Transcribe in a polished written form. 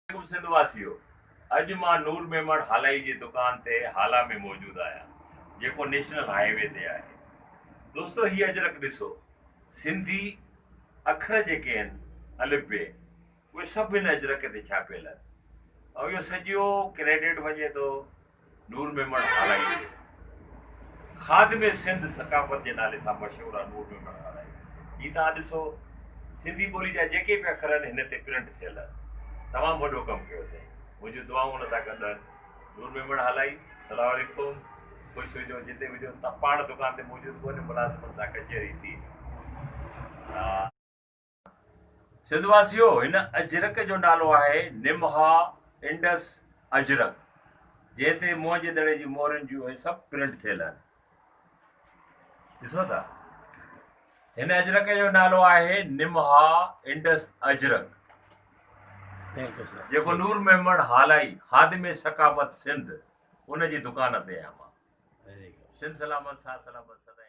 सिंधवासियो अज मां नूर मेमण हालाई जी दुकान ते हाला में मौजूद आहियां जेको नेशनल हाईवे ते आहे। दोस्तो ही अजरक ॾिसो, सिंधी अखर जेके आहिनि अलिफ बे उहे सभु हिन अजरक ते छापियल आहिनि ऐं इहो सॼो क्रेडिट वञे थो नूर मेमण हालाई खे। खादिम सिंध सकाफ़त जे नाले सां मशहूरु आहे नूर मेमण हालाई। ही तव्हां ॾिसो, सिंधी ॿोली जा जेके बि अखर आहिनि हिन ते प्रिंट थियल आहिनि। तमामु वॾो कमु कयो अथई। मुंहिंजूं दुआऊं हुन सां गॾु आहिनि। नूर मेमण हालाई, सलाम वालेकुम, ख़ुशि हुजो जिते हुजो। तव्हां पाण दुकान ते मौजूदु कोन्हे, मुलाज़िमनि सां कचहरी थी। सिंधवासियो, हिन अजरक जो नालो आहे निमहा इंडस अजरक, जंहिं ते मुंहं जे दड़े जी मोहरनि जूं सभु प्रिंट थियल आहिनि। ॾिसो था, हिन अजरक जो नालो आहे निमहा इंडस अजरक, जेको नूर मेमण हालाई खादिम सकाफ़त सिंध उन जी दुकान ते आहियां मां। सिंध सलामत, साथ सलामत सदाईं।